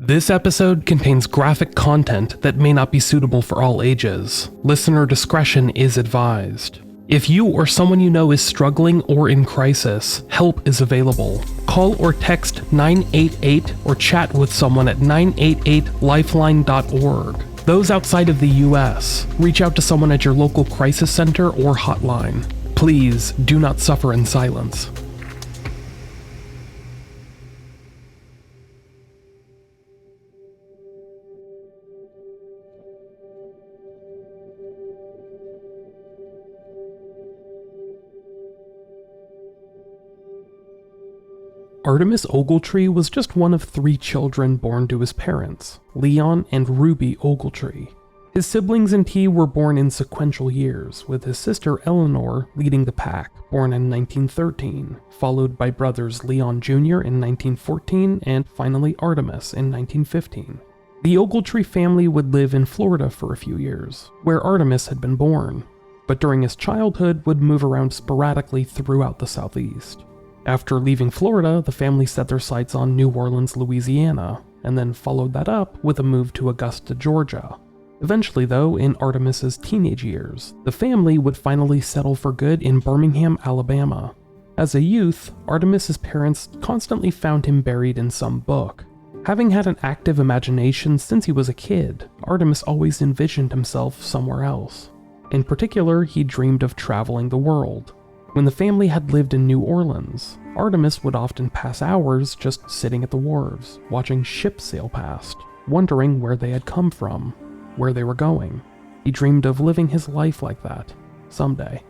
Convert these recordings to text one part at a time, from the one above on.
This episode contains graphic content that may not be suitable for all ages. Listener discretion is advised. If you or someone you know is struggling or in crisis, help is available. Call or text 988 or chat with someone at 988lifeline.org. Those outside of the US, reach out to someone at your local crisis center or hotline. Please do not suffer in silence. Artemus Ogletree was just one of 3 children born to his parents, Leon and Ruby Ogletree. His siblings and he were born in sequential years, with his sister Eleanor leading the pack, born in 1913, followed by brothers Leon Jr. in 1914 and finally Artemus in 1915. The Ogletree family would live in Florida for a few years, where Artemus had been born, but during his childhood would move around sporadically throughout the Southeast. After leaving Florida, the family set their sights on New Orleans, Louisiana, and then followed that up with a move to Augusta, Georgia. Eventually, though, in Artemus's teenage years, the family would finally settle for good in Birmingham, Alabama. As a youth, Artemus's parents constantly found him buried in some book. Having had an active imagination since he was a kid, Artemus always envisioned himself somewhere else. In particular, he dreamed of traveling the world. When the family had lived in New Orleans, Artemus would often pass hours just sitting at the wharves, watching ships sail past, wondering where they had come from, where they were going. He dreamed of living his life like that, someday.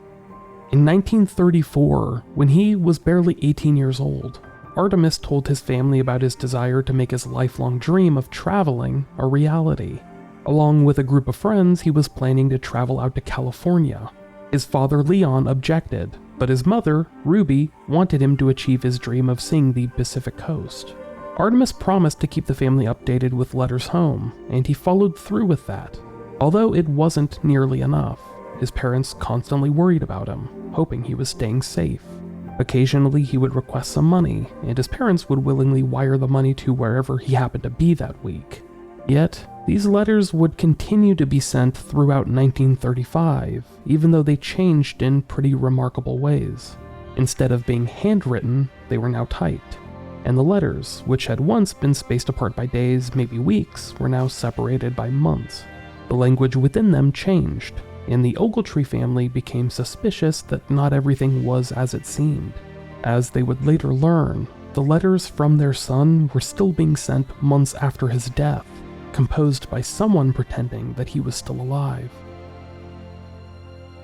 In 1934, when he was barely 18 years old, Artemus told his family about his desire to make his lifelong dream of traveling a reality. Along with a group of friends, he was planning to travel out to California. His father Leon objected, but his mother, Ruby, wanted him to achieve his dream of seeing the Pacific coast. Artemus promised to keep the family updated with letters home, and he followed through with that. Although it wasn't nearly enough, his parents constantly worried about him, hoping he was staying safe. Occasionally he would request some money, and his parents would willingly wire the money to wherever he happened to be that week. Yet, these letters would continue to be sent throughout 1935, even though they changed in pretty remarkable ways. Instead of being handwritten, they were now typed. And the letters, which had once been spaced apart by days, maybe weeks, were now separated by months. The language within them changed, and the Ogletree family became suspicious that not everything was as it seemed. As they would later learn, the letters from their son were still being sent months after his death, composed by someone pretending that he was still alive.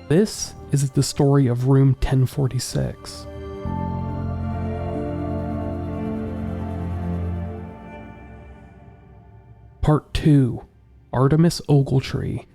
This is the story of Room 1046. Part 2. Artemus Ogletree.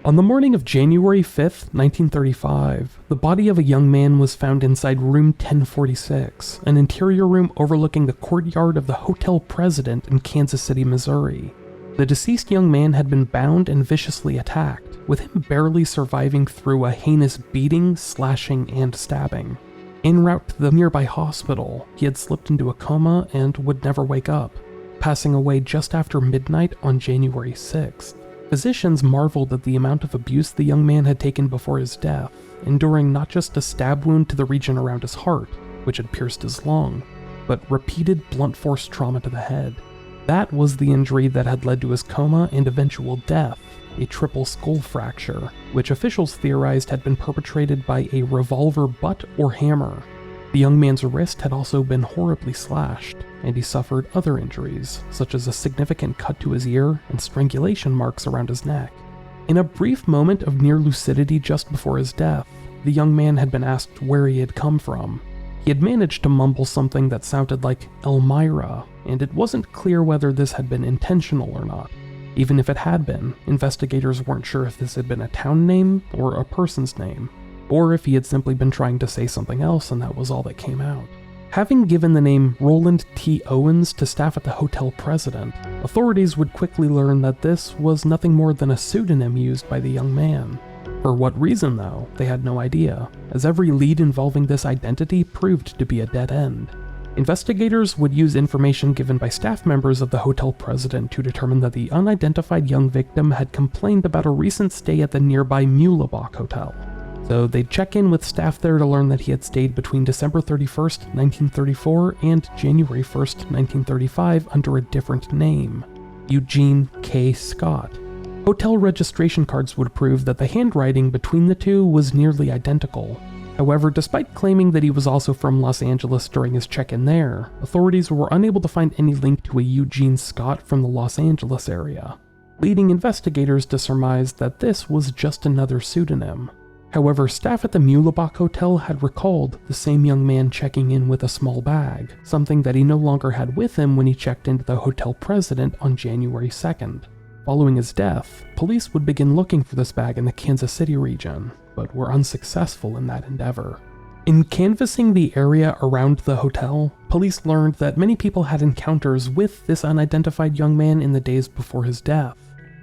On the morning of January 5th, 1935, the body of a young man was found inside room 1046, an interior room overlooking the courtyard of the Hotel President in Kansas City, Missouri. The deceased young man had been bound and viciously attacked, with him barely surviving through a heinous beating, slashing, and stabbing. En route to the nearby hospital, he had slipped into a coma and would never wake up, passing away just after midnight on January 6th. Physicians marveled at the amount of abuse the young man had taken before his death, enduring not just a stab wound to the region around his heart, which had pierced his lung, but repeated blunt force trauma to the head. That was the injury that had led to his coma and eventual death, a triple skull fracture, which officials theorized had been perpetrated by a revolver butt or hammer. The young man's wrist had also been horribly slashed, and he suffered other injuries, such as a significant cut to his ear and strangulation marks around his neck. In a brief moment of near lucidity just before his death, the young man had been asked where he had come from. He had managed to mumble something that sounded like Elmira, and it wasn't clear whether this had been intentional or not. Even if it had been, investigators weren't sure if this had been a town name or a person's name, or if he had simply been trying to say something else and that was all that came out. Having given the name Roland T. Owens to staff at the Hotel President, authorities would quickly learn that this was nothing more than a pseudonym used by the young man. For what reason, though, they had no idea, as every lead involving this identity proved to be a dead end. Investigators would use information given by staff members of the hotel president to determine that the unidentified young victim had complained about a recent stay at the nearby Muehlebach Hotel. So they'd check in with staff there to learn that he had stayed between December 31st, 1934 and January 1st, 1935 under a different name, Eugene K. Scott. Hotel registration cards would prove that the handwriting between the two was nearly identical. However, despite claiming that he was also from Los Angeles during his check-in there, authorities were unable to find any link to a Eugene Scott from the Los Angeles area, leading investigators to surmise that this was just another pseudonym. However, staff at the Muehlebach Hotel had recalled the same young man checking in with a small bag, something that he no longer had with him when he checked into the hotel president on January 2nd. Following his death, police would begin looking for this bag in the Kansas City region, but were unsuccessful in that endeavor. In canvassing the area around the hotel, police learned that many people had encounters with this unidentified young man in the days before his death.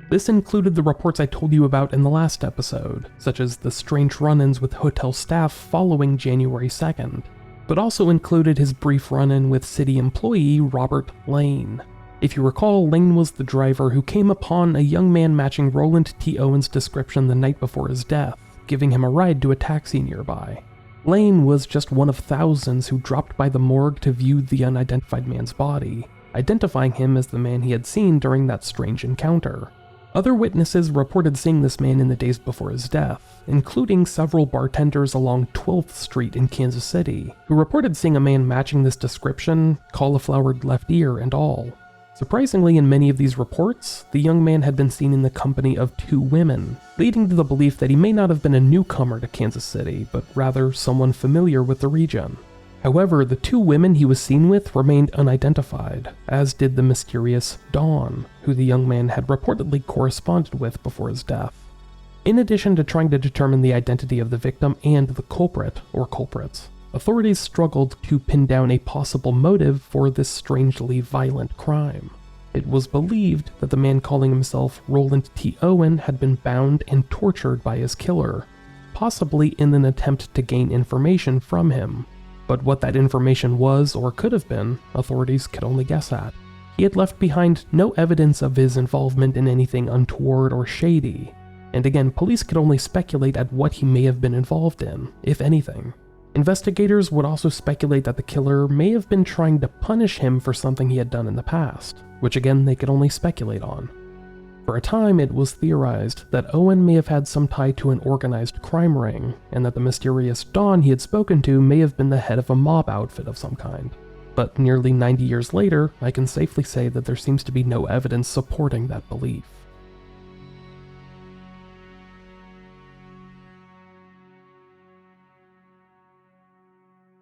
This included the reports I told you about in the last episode, such as the strange run-ins with hotel staff following January 2nd, but also included his brief run-in with city employee Robert Lane. If you recall, Lane was the driver who came upon a young man matching Roland T. Owen's description the night before his death, giving him a ride to a taxi nearby. Lane was just one of thousands who dropped by the morgue to view the unidentified man's body, identifying him as the man he had seen during that strange encounter. Other witnesses reported seeing this man in the days before his death, including several bartenders along 12th Street in Kansas City, who reported seeing a man matching this description, cauliflowered left ear and all. Surprisingly, in many of these reports, the young man had been seen in the company of two women, leading to the belief that he may not have been a newcomer to Kansas City, but rather someone familiar with the region. However, the two women he was seen with remained unidentified, as did the mysterious Dawn, who the young man had reportedly corresponded with before his death. In addition to trying to determine the identity of the victim and the culprit, or culprits, authorities struggled to pin down a possible motive for this strangely violent crime. It was believed that the man calling himself Roland T. Owen had been bound and tortured by his killer, possibly in an attempt to gain information from him. But what that information was or could have been, authorities could only guess at. He had left behind no evidence of his involvement in anything untoward or shady, and again, police could only speculate at what he may have been involved in, if anything. Investigators would also speculate that the killer may have been trying to punish him for something he had done in the past, which again they could only speculate on. For a time, it was theorized that Owen may have had some tie to an organized crime ring, and that the mysterious Dawn he had spoken to may have been the head of a mob outfit of some kind. But nearly 90 years later, I can safely say that there seems to be no evidence supporting that belief.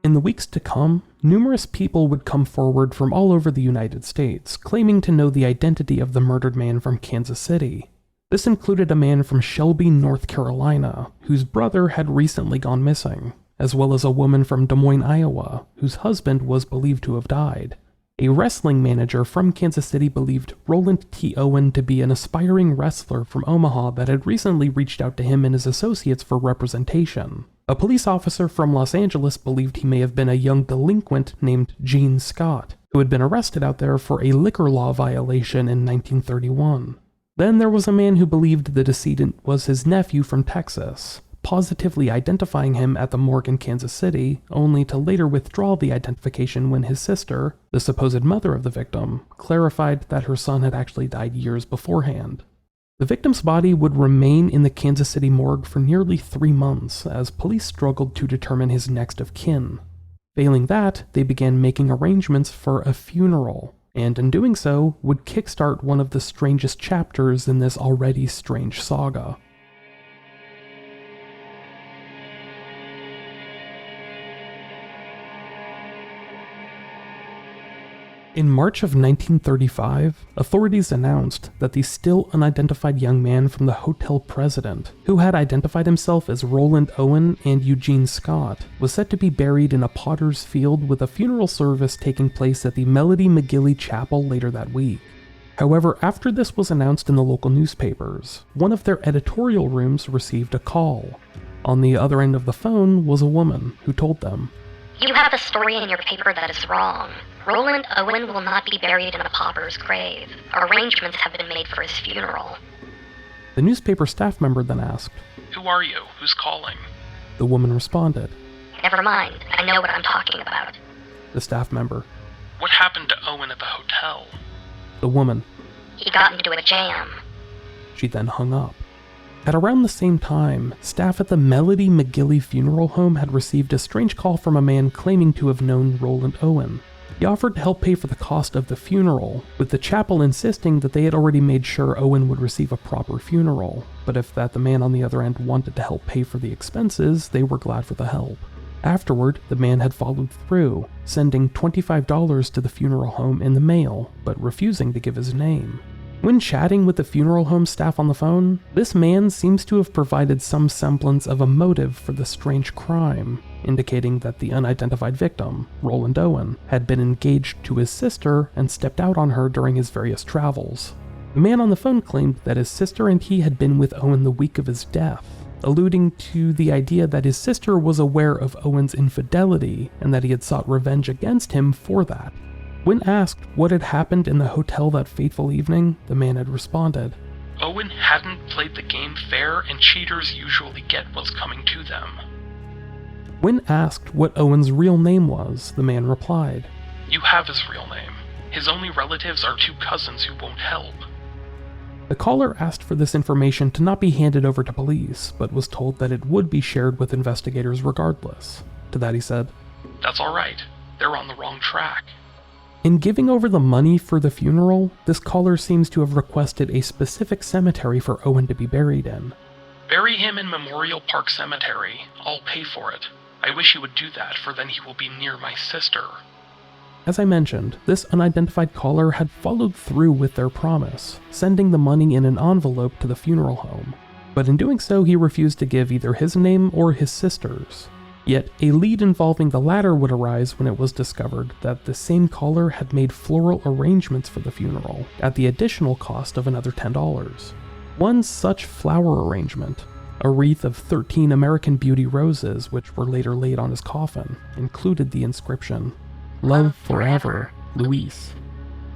In the weeks to come, numerous people would come forward from all over the United States, claiming to know the identity of the murdered man from Kansas City. This included a man from Shelby, North Carolina, whose brother had recently gone missing, as well as a woman from Des Moines, Iowa, whose husband was believed to have died. A wrestling manager from Kansas City believed Roland T. Owen to be an aspiring wrestler from Omaha that had recently reached out to him and his associates for representation. A police officer from Los Angeles believed he may have been a young delinquent named Gene Scott, who had been arrested out there for a liquor law violation in 1931. Then there was a man who believed the decedent was his nephew from Texas, positively identifying him at the morgue in Kansas City, only to later withdraw the identification when his sister, the supposed mother of the victim, clarified that her son had actually died years beforehand. The victim's body would remain in the Kansas City morgue for nearly 3 months as police struggled to determine his next of kin. Failing that, they began making arrangements for a funeral, and in doing so, would kickstart one of the strangest chapters in this already strange saga. In March of 1935, authorities announced that the still unidentified young man from the hotel president, who had identified himself as Roland Owen and Eugene Scott, was set to be buried in a potter's field with a funeral service taking place at the Melody McGilly Chapel later that week. However, after this was announced in the local newspapers, one of their editorial rooms received a call. On the other end of the phone was a woman who told them, "You have a story in your paper that is wrong. Roland Owen will not be buried in a pauper's grave. Arrangements have been made for his funeral." The newspaper staff member then asked, "Who are you? Who's calling?" The woman responded, "Never mind, I know what I'm talking about." The staff member, "What happened to Owen at the hotel?" The woman, "He got into a jam." She then hung up. At around the same time, staff at the Melody McGilly Funeral Home had received a strange call from a man claiming to have known Roland Owen. He offered to help pay for the cost of the funeral, with the chapel insisting that they had already made sure Owen would receive a proper funeral, but if the man on the other end wanted to help pay for the expenses, they were glad for the help. Afterward, the man had followed through, sending $25 to the funeral home in the mail, but refusing to give his name. When chatting with the funeral home staff on the phone, this man seems to have provided some semblance of a motive for the strange crime, indicating that the unidentified victim, Roland Owen, had been engaged to his sister and stepped out on her during his various travels. The man on the phone claimed that his sister and he had been with Owen the week of his death, alluding to the idea that his sister was aware of Owen's infidelity and that he had sought revenge against him for that. When asked what had happened in the hotel that fateful evening, the man had responded, "Owen hadn't played the game fair, and cheaters usually get what's coming to them." When asked what Owen's real name was, the man replied, "You have his real name. His only relatives are two cousins who won't help." The caller asked for this information to not be handed over to police, but was told that it would be shared with investigators regardless. To that he said, "That's all right. They're on the wrong track." In giving over the money for the funeral, this caller seems to have requested a specific cemetery for Owen to be buried in. "Bury him in Memorial Park Cemetery. I'll pay for it. I wish he would do that, for then he will be near my sister." As I mentioned, this unidentified caller had followed through with their promise, sending the money in an envelope to the funeral home. But in doing so, he refused to give either his name or his sister's. Yet, a lead involving the latter would arise when it was discovered that the same caller had made floral arrangements for the funeral, at the additional cost of another $10. One such flower arrangement, a wreath of 13 American Beauty roses which were later laid on his coffin, included the inscription, "Love forever, Louise."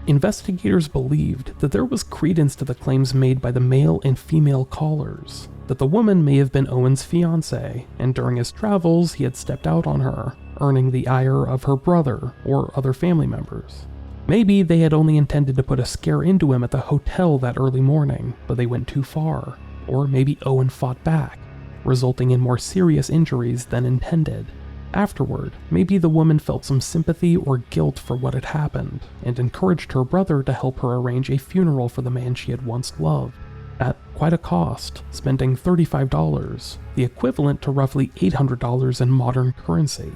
Investigators believed that there was credence to the claims made by the male and female callers, that the woman may have been Owen's fiancée, and during his travels he had stepped out on her, earning the ire of her brother or other family members. Maybe they had only intended to put a scare into him at the hotel that early morning, but they went too far. Or maybe Owen fought back, resulting in more serious injuries than intended. Afterward, maybe the woman felt some sympathy or guilt for what had happened, and encouraged her brother to help her arrange a funeral for the man she had once loved. At quite a cost, spending $35, the equivalent to roughly $800 in modern currency.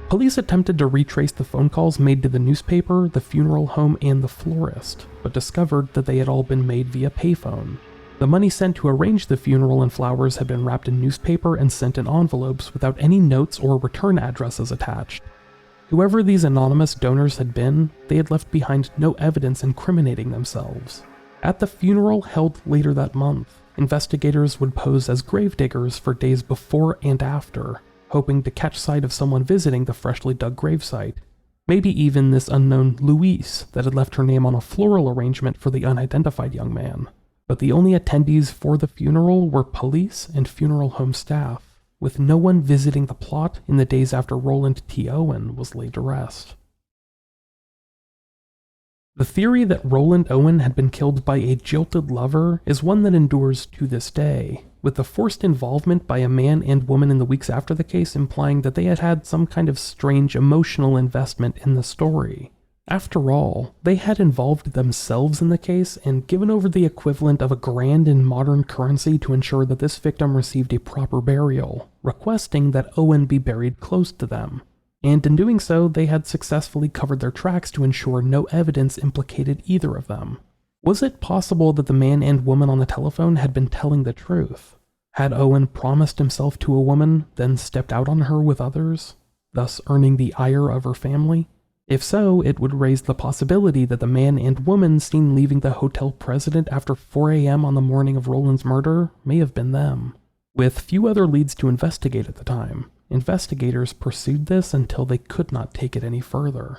Police attempted to retrace the phone calls made to the newspaper, the funeral home, and the florist, but discovered that they had all been made via payphone. The money sent to arrange the funeral and flowers had been wrapped in newspaper and sent in envelopes without any notes or return addresses attached. Whoever these anonymous donors had been, they had left behind no evidence incriminating themselves. At the funeral held later that month, investigators would pose as gravediggers for days before and after, hoping to catch sight of someone visiting the freshly dug gravesite. Maybe even this unknown Louise that had left her name on a floral arrangement for the unidentified young man. But the only attendees for the funeral were police and funeral home staff, with no one visiting the plot in the days after Roland T. Owen was laid to rest. The theory that Roland Owen had been killed by a jilted lover is one that endures to this day, with the forced involvement by a man and woman in the weeks after the case implying that they had had some kind of strange emotional investment in the story. After all, they had involved themselves in the case and given over the equivalent of $1,000 in modern currency to ensure that this victim received a proper burial, requesting that Owen be buried close to them. And in doing so, they had successfully covered their tracks to ensure no evidence implicated either of them. Was it possible that the man and woman on the telephone had been telling the truth? Had Owen promised himself to a woman, then stepped out on her with others, thus earning the ire of her family? If so, it would raise the possibility that the man and woman seen leaving the hotel president after 4 a.m. on the morning of Roland's murder may have been them. With few other leads to investigate at the time, investigators pursued this until they could not take it any further.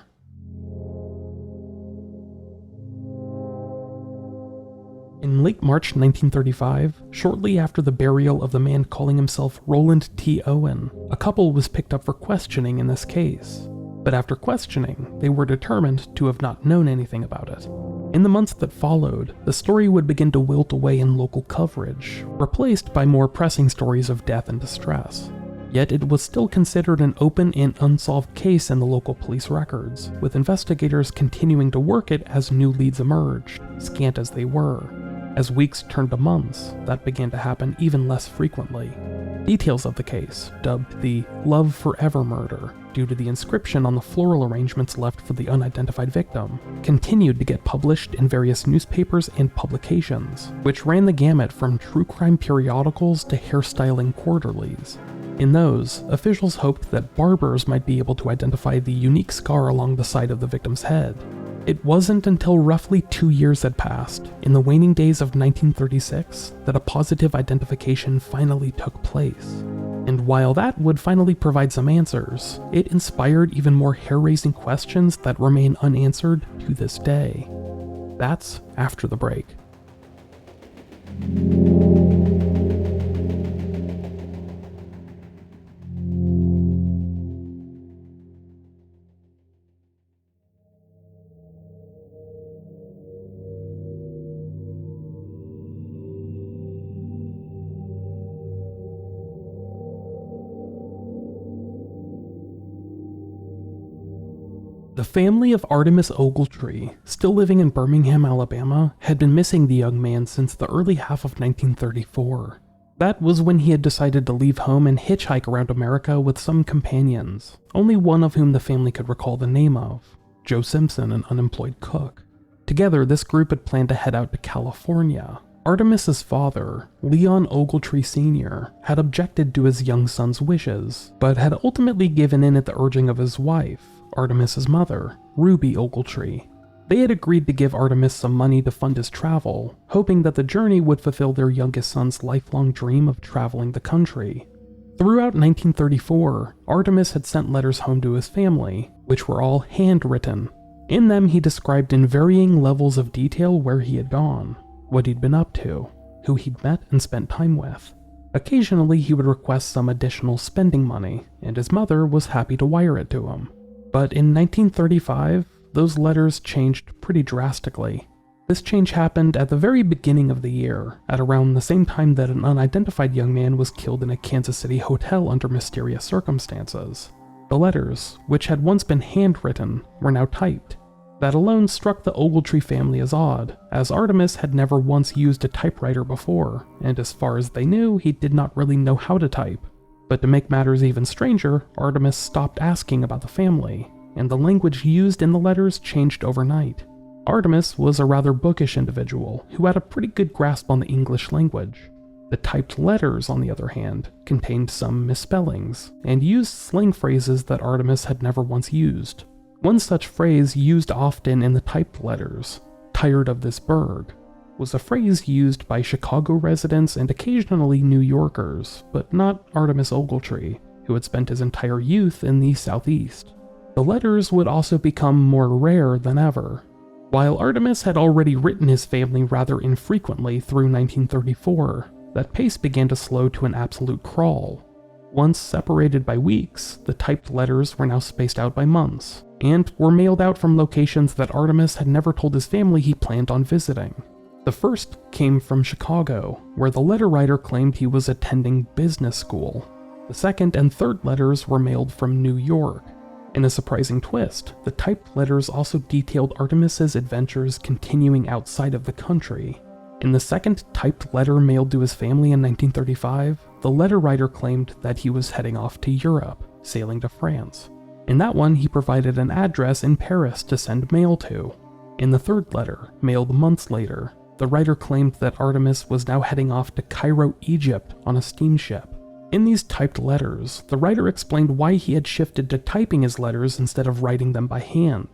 In late March 1935, shortly after the burial of the man calling himself Roland T. Owen, a couple was picked up for questioning in this case. But after questioning, they were determined to have not known anything about it. In the months that followed, the story would begin to wilt away in local coverage, replaced by more pressing stories of death and distress. Yet it was still considered an open and unsolved case in the local police records, with investigators continuing to work it as new leads emerged, scant as they were. As weeks turned to months, that began to happen even less frequently. Details of the case, dubbed the Love Forever murder, due to the inscription on the floral arrangements left for the unidentified victim, continued to get published in various newspapers and publications, which ran the gamut from true crime periodicals to hairstyling quarterlies. In those, officials hoped that barbers might be able to identify the unique scar along the side of the victim's head. It wasn't until roughly 2 years had passed, in the waning days of 1936, that a positive identification finally took place. And while that would finally provide some answers, it inspired even more hair-raising questions that remain unanswered to this day. That's after the break. The family of Artemus Ogletree, still living in Birmingham, Alabama, had been missing the young man since the early half of 1934. That was when he had decided to leave home and hitchhike around America with some companions, only one of whom the family could recall the name of, Joe Simpson, an unemployed cook. Together, this group had planned to head out to California. Artemis's father, Leon Ogletree Sr., had objected to his young son's wishes, but had ultimately given in at the urging of his wife, Artemis's mother, Ruby Ogletree. They had agreed to give Artemus some money to fund his travel, hoping that the journey would fulfill their youngest son's lifelong dream of traveling the country. Throughout 1934, Artemus had sent letters home to his family, which were all handwritten. In them, he described in varying levels of detail where he had gone, what he'd been up to, who he'd met and spent time with. Occasionally, he would request some additional spending money, and his mother was happy to wire it to him. But in 1935, those letters changed pretty drastically. This change happened at the very beginning of the year, at around the same time that an unidentified young man was killed in a Kansas City hotel under mysterious circumstances. The letters, which had once been handwritten, were now typed. That alone struck the Ogletree family as odd, as Artemus had never once used a typewriter before, and as far as they knew, he did not really know how to type. But to make matters even stranger, Artemus stopped asking about the family, and the language used in the letters changed overnight. Artemus was a rather bookish individual who had a pretty good grasp on the English language. The typed letters, on the other hand, contained some misspellings, and used slang phrases that Artemus had never once used. One such phrase used often in the typed letters, "tired of this burg," was a phrase used by Chicago residents and occasionally New Yorkers, but not Artemus Ogletree, who had spent his entire youth in the Southeast. The letters would also become more rare than ever. While Artemus had already written his family rather infrequently through 1934, that pace began to slow to an absolute crawl. Once separated by weeks, the typed letters were now spaced out by months, and were mailed out from locations that Artemus had never told his family he planned on visiting. The first came from Chicago, where the letter writer claimed he was attending business school. The second and third letters were mailed from New York. In a surprising twist, the typed letters also detailed Artemis's adventures continuing outside of the country. In the second typed letter mailed to his family in 1935, the letter writer claimed that he was heading off to Europe, sailing to France. In that one, he provided an address in Paris to send mail to. In the third letter, mailed months later, the writer claimed that Artemus was now heading off to Cairo, Egypt on a steamship. In these typed letters, the writer explained why he had shifted to typing his letters instead of writing them by hand.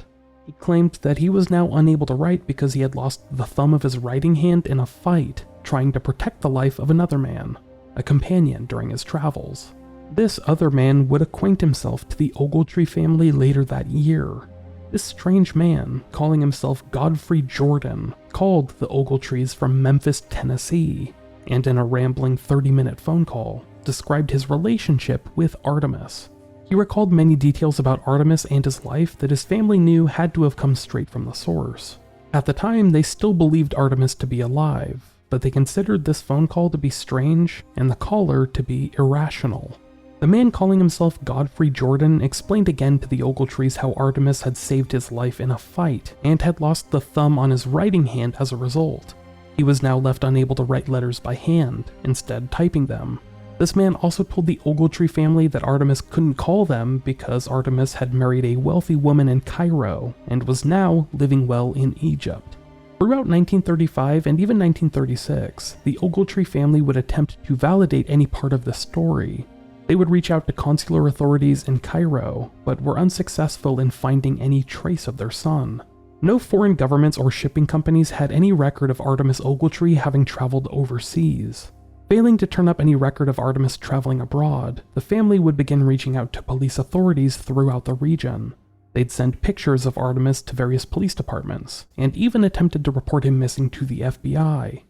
He claimed that he was now unable to write because he had lost the thumb of his writing hand in a fight trying to protect the life of another man, a companion during his travels. This other man would acquaint himself to the Ogletree family later that year. This strange man, calling himself Godfrey Jordan, called the Ogletrees from Memphis, Tennessee, and in a rambling 30-minute phone call, described his relationship with Artemus. He recalled many details about Artemus and his life that his family knew had to have come straight from the source. At the time, they still believed Artemus to be alive, but they considered this phone call to be strange and the caller to be irrational. The man calling himself Godfrey Jordan explained again to the Ogletrees how Artemus had saved his life in a fight and had lost the thumb on his writing hand as a result. He was now left unable to write letters by hand, instead typing them. This man also told the Ogletree family that Artemus couldn't call them because Artemus had married a wealthy woman in Cairo and was now living well in Egypt. Throughout 1935 and even 1936, the Ogletree family would attempt to validate any part of the story. They would reach out to consular authorities in Cairo, but were unsuccessful in finding any trace of their son. No foreign governments or shipping companies had any record of Artemus Ogletree having traveled overseas. Failing to turn up any record of Artemus traveling abroad, the family would begin reaching out to police authorities throughout the region. They'd send pictures of Artemus to various police departments, and even attempted to report him missing to the FBI.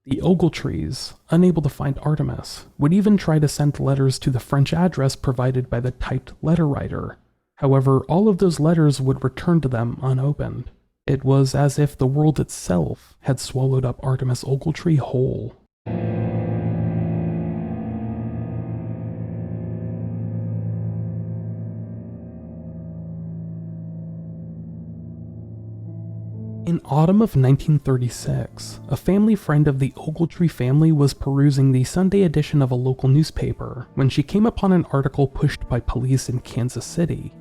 The Ogletrees, unable to find Artemus, would even try to send letters to the French address provided by the typed letter writer. However, all of those letters would return to them unopened. It was as if the world itself had swallowed up Artemus Ogletree whole. In autumn of 1936, a family friend of the Ogletree family was perusing the Sunday edition of a local newspaper when she came upon an article pushed by police in Kansas City.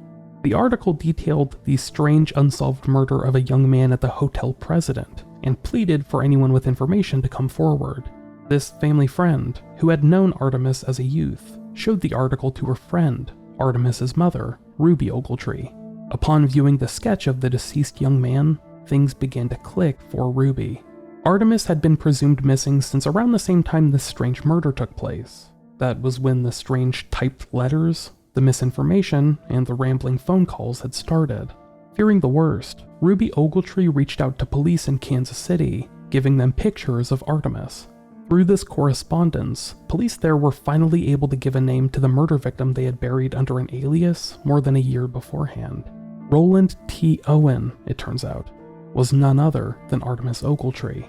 The article detailed the strange unsolved murder of a young man at the Hotel President and pleaded for anyone with information to come forward. This family friend, who had known Artemus as a youth, showed the article to her friend, Artemus's mother, Ruby Ogletree. Upon viewing the sketch of the deceased young man, things began to click for Ruby. Artemus had been presumed missing since around the same time this strange murder took place. That was when the strange typed letters, the misinformation, and the rambling phone calls had started. Fearing the worst, Ruby Ogletree reached out to police in Kansas City, giving them pictures of Artemus. Through this correspondence, police there were finally able to give a name to the murder victim they had buried under an alias more than a year beforehand. Roland T. Owen, it turns out, was none other than Artemus Ogletree.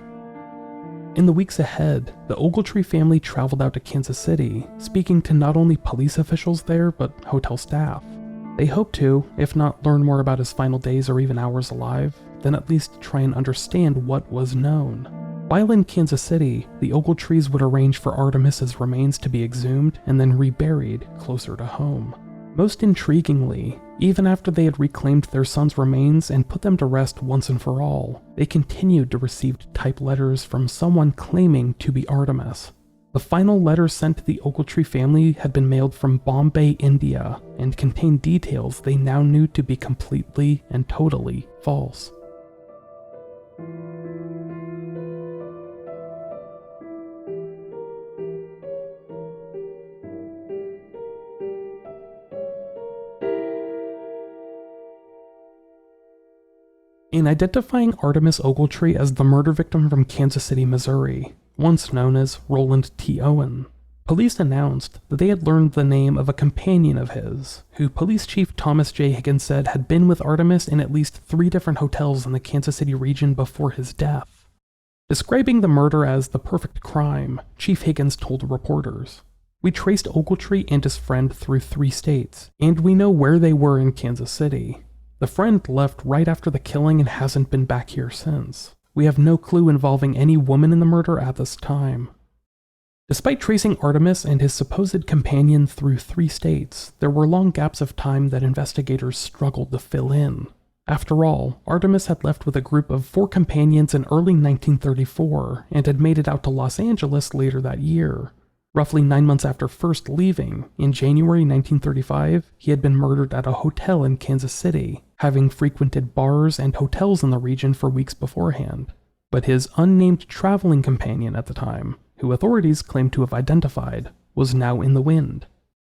In the weeks ahead, the Ogletree family traveled out to Kansas City, speaking to not only police officials there, but hotel staff. They hoped to, if not learn more about his final days or even hours alive, then at least try and understand what was known. While in Kansas City, the Ogletrees would arrange for Artemis's remains to be exhumed and then reburied closer to home. Most intriguingly, even after they had reclaimed their son's remains and put them to rest once and for all, they continued to receive typed letters from someone claiming to be Artemus. The final letter sent to the Ogletree family had been mailed from Bombay, India, and contained details they now knew to be completely and totally false. In identifying Artemus Ogletree as the murder victim from Kansas City, Missouri, once known as Roland T. Owen, police announced that they had learned the name of a companion of his, who Police Chief Thomas J. Higgins said had been with Artemus in at least 3 different hotels in the Kansas City region before his death. Describing the murder as the perfect crime, Chief Higgins told reporters, "We traced Ogletree and his friend through 3 states, and we know where they were in Kansas City. The friend left right after the killing and hasn't been back here since. We have no clue involving any woman in the murder at this time." Despite tracing Artemus and his supposed companion through 3 states, there were long gaps of time that investigators struggled to fill in. After all, Artemus had left with a group of 4 companions in early 1934 and had made it out to Los Angeles later that year. Roughly 9 months after first leaving, in January 1935, he had been murdered at a hotel in Kansas City, having frequented bars and hotels in the region for weeks beforehand. But his unnamed traveling companion at the time, who authorities claimed to have identified, was now in the wind.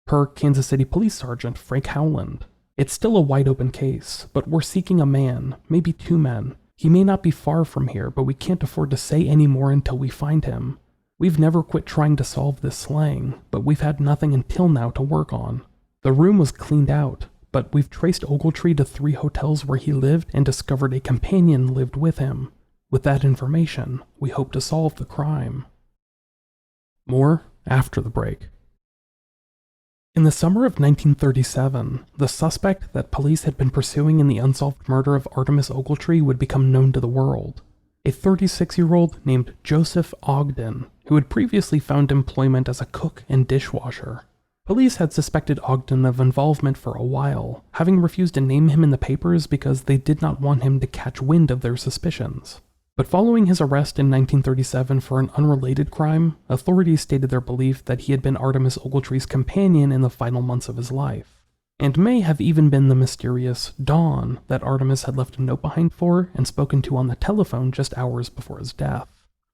Per Kansas City Police Sergeant Frank Howland, "It's still a wide-open case, but we're seeking a man, maybe 2 men. He may not be far from here, but we can't afford to say any more until we find him. We've never quit trying to solve this slaying, but we've had nothing until now to work on. The room was cleaned out, but we've traced Ogletree to 3 hotels where he lived and discovered a companion lived with him. With that information, we hope to solve the crime." More after the break. In the summer of 1937, the suspect that police had been pursuing in the unsolved murder of Artemus Ogletree would become known to the world. A 36-year-old named Joseph Ogden, who had previously found employment as a cook and dishwasher. Police had suspected Ogden of involvement for a while, having refused to name him in the papers because they did not want him to catch wind of their suspicions. But following his arrest in 1937 for an unrelated crime, authorities stated their belief that he had been Artemus Ogletree's companion in the final months of his life, and may have even been the mysterious Dawn that Artemus had left a note behind for and spoken to on the telephone just hours before his death.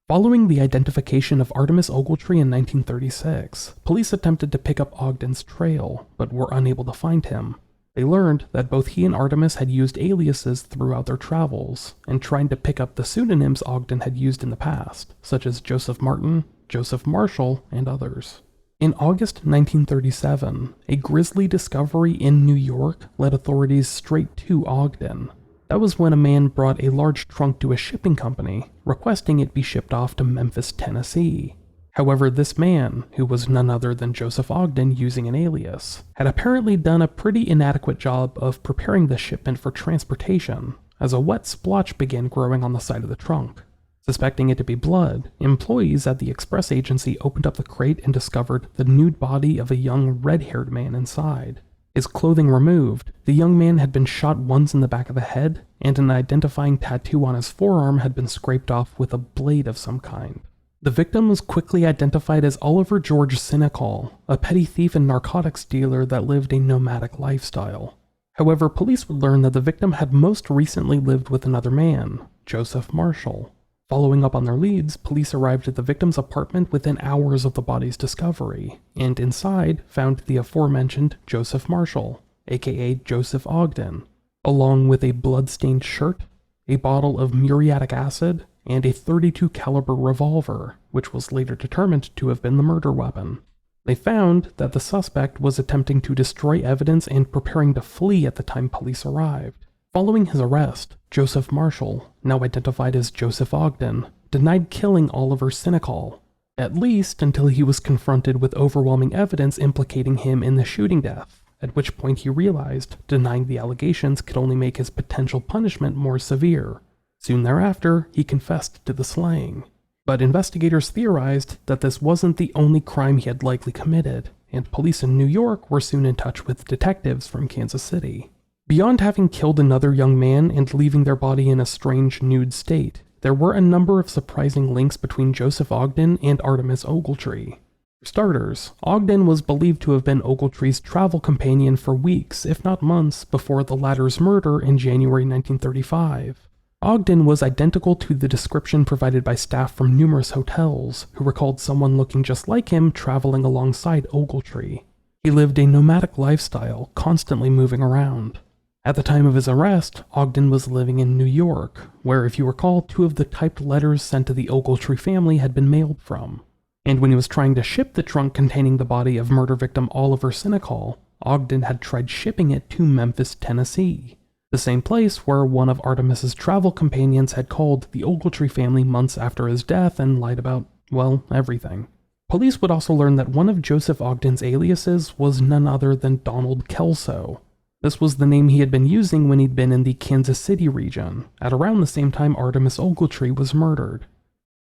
Following the identification of Artemus Ogletree in 1936, police attempted to pick up Ogden's trail, but were unable to find him. They learned that both he and Artemus had used aliases throughout their travels, and tried to pick up the pseudonyms Ogden had used in the past, such as Joseph Martin, Joseph Marshall, and others. In August 1937, a grisly discovery in New York led authorities straight to Ogden. That was when a man brought a large trunk to a shipping company, requesting it be shipped off to Memphis, Tennessee. However, this man, who was none other than Joseph Ogden using an alias, had apparently done a pretty inadequate job of preparing the shipment for transportation, as a wet splotch began growing on the side of the trunk. Suspecting it to be blood, employees at the express agency opened up the crate and discovered the nude body of a young red-haired man inside. His clothing removed, the young man had been shot once in the back of the head, and an identifying tattoo on his forearm had been scraped off with a blade of some kind. The victim was quickly identified as Oliver George Sinicol, a petty thief and narcotics dealer that lived a nomadic lifestyle. However, police would learn that the victim had most recently lived with another man, Joseph Marshall. Following up on their leads, police arrived at the victim's apartment within hours of the body's discovery, and inside found the aforementioned Joseph Marshall, aka Joseph Ogden, along with a blood-stained shirt, a bottle of muriatic acid, and a .32 caliber revolver, which was later determined to have been the murder weapon. They found that the suspect was attempting to destroy evidence and preparing to flee at the time police arrived. Following his arrest, Joseph Marshall, now identified as Joseph Ogden, denied killing Oliver Sinicol, at least until he was confronted with overwhelming evidence implicating him in the shooting death, at which point he realized denying the allegations could only make his potential punishment more severe. Soon thereafter, he confessed to the slaying. But investigators theorized that this wasn't the only crime he had likely committed, and police in New York were soon in touch with detectives from Kansas City. Beyond having killed another young man and leaving their body in a strange nude state, there were a number of surprising links between Joseph Ogden and Artemus Ogletree. For starters, Ogden was believed to have been Ogletree's travel companion for weeks, if not months, before the latter's murder in January 1935. Ogden was identical to the description provided by staff from numerous hotels, who recalled someone looking just like him traveling alongside Ogletree. He lived a nomadic lifestyle, constantly moving around. At the time of his arrest, Ogden was living in New York, where, if you recall, 2 of the typed letters sent to the Ogletree family had been mailed from. And when he was trying to ship the trunk containing the body of murder victim Oliver Sinicol, Ogden had tried shipping it to Memphis, Tennessee, the same place where one of Artemus's travel companions had called the Ogletree family months after his death and lied about, well, everything. Police would also learn that one of Joseph Ogden's aliases was none other than Donald Kelso. This was the name he had been using when he'd been in the Kansas City region, at around the same time Artemus Ogletree was murdered.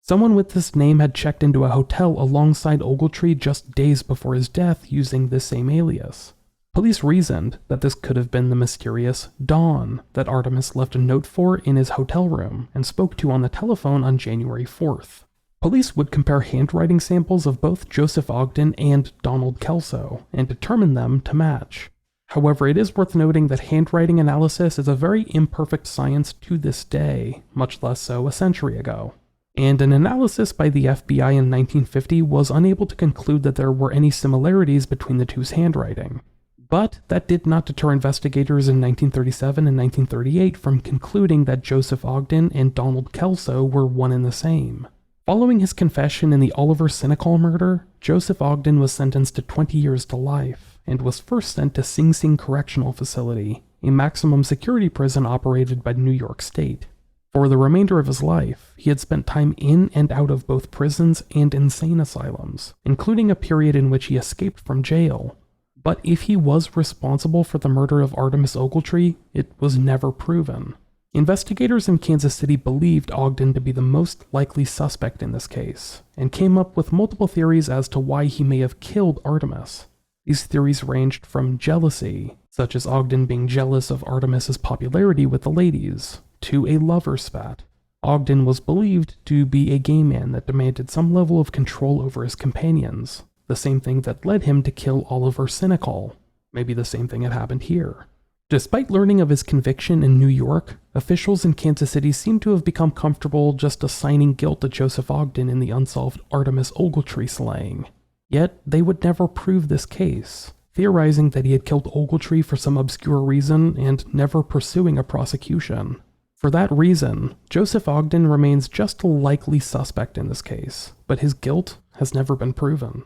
Someone with this name had checked into a hotel alongside Ogletree just days before his death using this same alias. Police reasoned that this could have been the mysterious Dawn that Artemus left a note for in his hotel room and spoke to on the telephone on January 4th. Police would compare handwriting samples of both Joseph Ogden and Donald Kelso and determine them to match. However, it is worth noting that handwriting analysis is a very imperfect science to this day, much less so a century ago. And an analysis by the FBI in 1950 was unable to conclude that there were any similarities between the two's handwriting. But that did not deter investigators in 1937 and 1938 from concluding that Joseph Ogden and Donald Kelso were one and the same. Following his confession in the Oliver Sinicol murder, Joseph Ogden was sentenced to 20 years to life, and was first sent to Sing Sing Correctional Facility, a maximum security prison operated by New York State. For the remainder of his life, he had spent time in and out of both prisons and insane asylums, including a period in which he escaped from jail. But if he was responsible for the murder of Artemus Ogletree, it was never proven. Investigators in Kansas City believed Ogden to be the most likely suspect in this case, and came up with multiple theories as to why he may have killed Artemus. These theories ranged from jealousy, such as Ogden being jealous of Artemis's popularity with the ladies, to a lover spat. Ogden was believed to be a gay man that demanded some level of control over his companions, the same thing that led him to kill Oliver Sinicol. Maybe the same thing had happened here. Despite learning of his conviction in New York, officials in Kansas City seem to have become comfortable just assigning guilt to Joseph Ogden in the unsolved Artemus Ogletree slaying. Yet, they would never prove this case, theorizing that he had killed Ogletree for some obscure reason and never pursuing a prosecution. For that reason, Joseph Ogden remains just a likely suspect in this case, but his guilt has never been proven.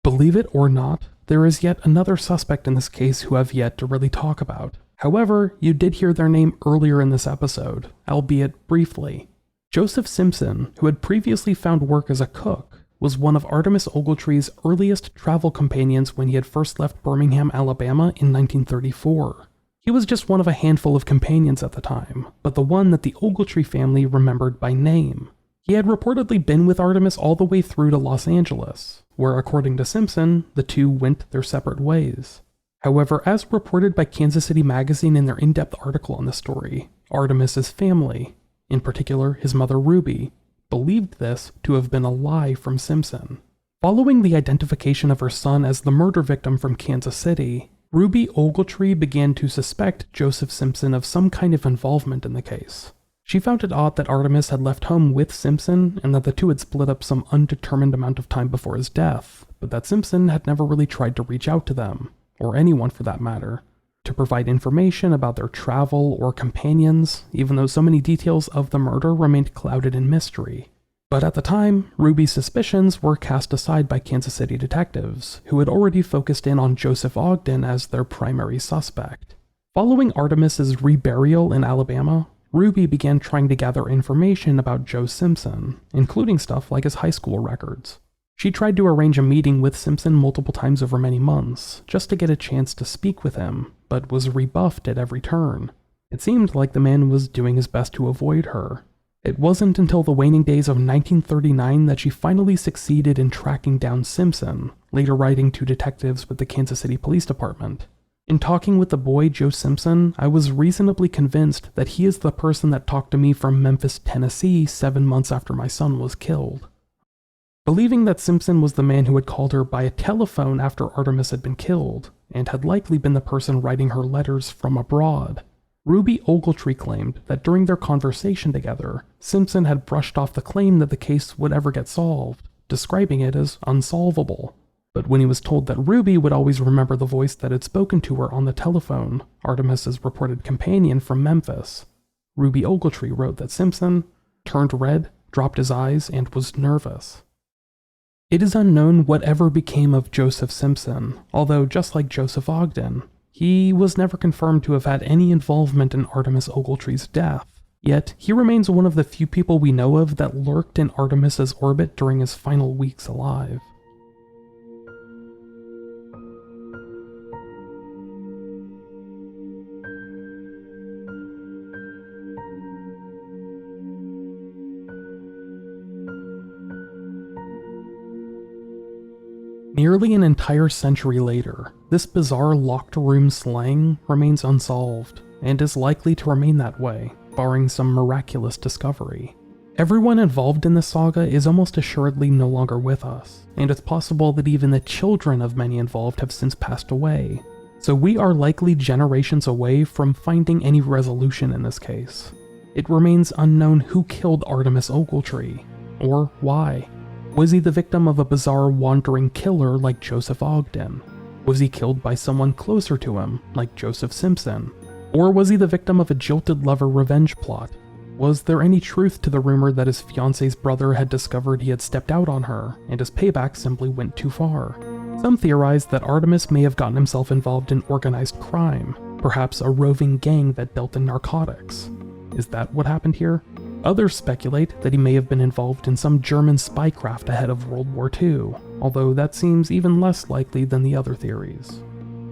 Believe it or not, there is yet another suspect in this case who I've yet to really talk about. However, you did hear their name earlier in this episode, albeit briefly. Joseph Simpson, who had previously found work as a cook, was one of Artemus Ogletree's earliest travel companions when he had first left Birmingham, Alabama in 1934. He was just one of a handful of companions at the time, but the one that the Ogletree family remembered by name. He had reportedly been with Artemus all the way through to Los Angeles, where according to Simpson, the two went their separate ways. However, as reported by Kansas City Magazine in their in-depth article on the story, Artemis's family, in particular his mother Ruby, believed this to have been a lie from Simpson. Following the identification of her son as the murder victim from Kansas City, Ruby Ogletree began to suspect Joseph Simpson of some kind of involvement in the case. She found it odd that Artemus had left home with Simpson and that the two had split up some undetermined amount of time before his death, but that Simpson had never really tried to reach out to them, or anyone for that matter, to provide information about their travel or companions, even though so many details of the murder remained clouded in mystery. But at the time, Ruby's suspicions were cast aside by Kansas City detectives, who had already focused in on Joseph Ogden as their primary suspect. Following Artemis's reburial in Alabama, Ruby began trying to gather information about Joe Simpson, including stuff like his high school records. She tried to arrange a meeting with Simpson multiple times over many months, just to get a chance to speak with him, but was rebuffed at every turn. It seemed like the man was doing his best to avoid her. It wasn't until the waning days of 1939 that she finally succeeded in tracking down Simpson, later writing to detectives with the Kansas City Police Department. In talking with the boy Joe Simpson, I was reasonably convinced that he is the person that talked to me from Memphis, Tennessee 7 months after my son was killed. Believing that Simpson was the man who had called her by a telephone after Artemus had been killed, and had likely been the person writing her letters from abroad, Ruby Ogletree claimed that during their conversation together, Simpson had brushed off the claim that the case would ever get solved, describing it as unsolvable. But when he was told that Ruby would always remember the voice that had spoken to her on the telephone, Artemis's reported companion from Memphis, Ruby Ogletree wrote that Simpson turned red, dropped his eyes, and was nervous. It is unknown whatever became of Joseph Simpson, although just like Joseph Ogden, he was never confirmed to have had any involvement in Artemus Ogletree's death. Yet, he remains one of the few people we know of that lurked in Artemis's orbit during his final weeks alive. Nearly an entire century later, this bizarre locked room slaying remains unsolved, and is likely to remain that way, barring some miraculous discovery. Everyone involved in this saga is almost assuredly no longer with us, and it's possible that even the children of many involved have since passed away. So we are likely generations away from finding any resolution in this case. It remains unknown who killed Artemus Ogletree, or why. Was he the victim of a bizarre wandering killer like Joseph Ogden? Was he killed by someone closer to him, like Joseph Simpson? Or was he the victim of a jilted lover revenge plot? Was there any truth to the rumor that his fiancé's brother had discovered he had stepped out on her, and his payback simply went too far? Some theorize that Artemus may have gotten himself involved in organized crime, perhaps a roving gang that dealt in narcotics. Is that what happened here? Others speculate that he may have been involved in some German spycraft ahead of World War II, although that seems even less likely than the other theories.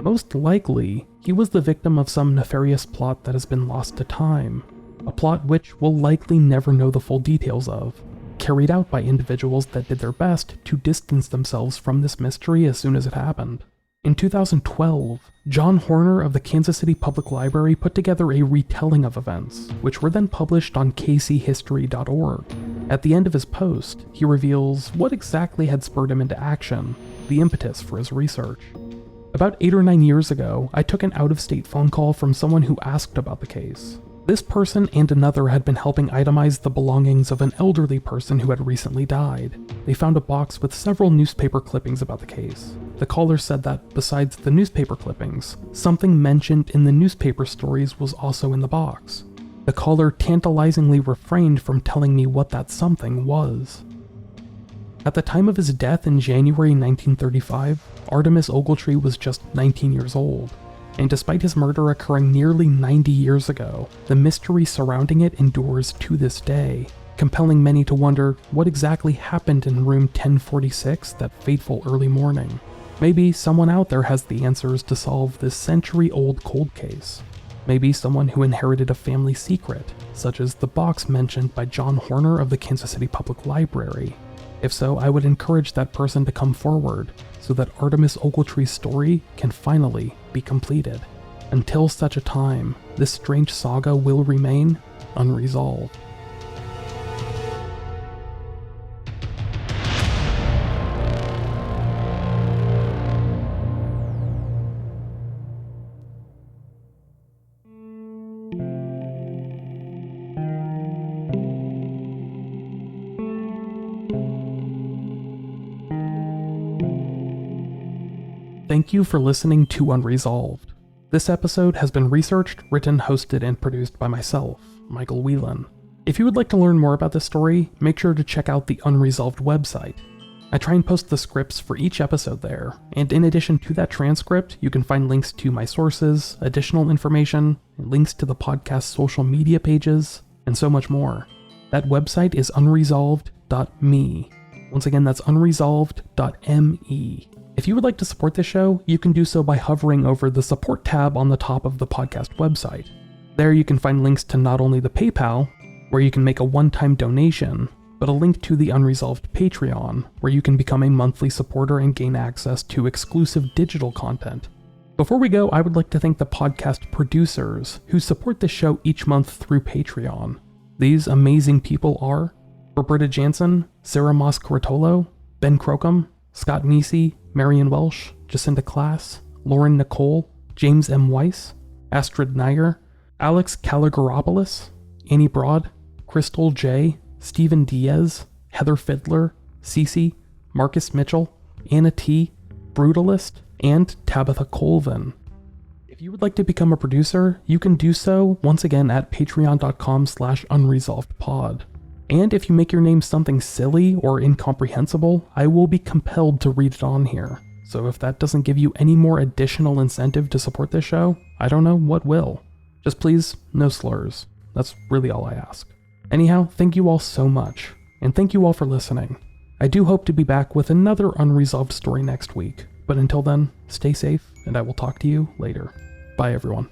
Most likely, he was the victim of some nefarious plot that has been lost to time, a plot which we'll likely never know the full details of, carried out by individuals that did their best to distance themselves from this mystery as soon as it happened. In 2012, John Horner of the Kansas City Public Library put together a retelling of events, which were then published on kchistory.org. At the end of his post, he reveals what exactly had spurred him into action, the impetus for his research. About 8 or 9 years ago, I took an out-of-state phone call from someone who asked about the case. This person and another had been helping itemize the belongings of an elderly person who had recently died. They found a box with several newspaper clippings about the case. The caller said that, besides the newspaper clippings, something mentioned in the newspaper stories was also in the box. The caller tantalizingly refrained from telling me what that something was. At the time of his death in January 1935, Artemus Ogletree was just 19 years old. And despite his murder occurring nearly 90 years ago, the mystery surrounding it endures to this day, compelling many to wonder what exactly happened in room 1046 that fateful early morning. Maybe someone out there has the answers to solve this century-old cold case. Maybe someone who inherited a family secret, such as the box mentioned by John Horner of the Kansas City Public Library. If so, I would encourage that person to come forward, so that Artemus Ogletree's story can finally be completed. Until such a time, this strange saga will remain unresolved. Thank you for listening to Unresolved. This episode has been researched, written, hosted, and produced by myself, Micheal Whelan. If you would like to learn more about this story, make sure to check out the Unresolved website. I try and post the scripts for each episode there, and in addition to that transcript, you can find links to my sources, additional information, links to the podcast's social media pages, and so much more. That website is unresolved.me. Once again, that's unresolved.me. If you would like to support this show, you can do so by hovering over the support tab on the top of the podcast website. There you can find links to not only the PayPal, where you can make a one-time donation, but a link to the Unresolved Patreon, where you can become a monthly supporter and gain access to exclusive digital content. Before we go, I would like to thank the podcast producers who support the show each month through Patreon. These amazing people are Roberta Jansen, Sarah Moss-Caratolo, Ben Crocum, Scott Nisi, Marion Welsh, Jacinta Class, Lauren Nicole, James M. Weiss, Astrid Nair, Alex Caligaropoulos, Annie Broad, Crystal J., Stephen Diaz, Heather Fiddler, Cece, Marcus Mitchell, Anna T., Brutalist, and Tabitha Colvin. If you would like to become a producer, you can do so once again at patreon.com/unresolvedpod. And if you make your name something silly or incomprehensible, I will be compelled to read it on here. So if that doesn't give you any more additional incentive to support this show, I don't know what will. Just please, no slurs. That's really all I ask. Anyhow, thank you all so much, and thank you all for listening. I do hope to be back with another unresolved story next week, but until then, stay safe, and I will talk to you later. Bye everyone.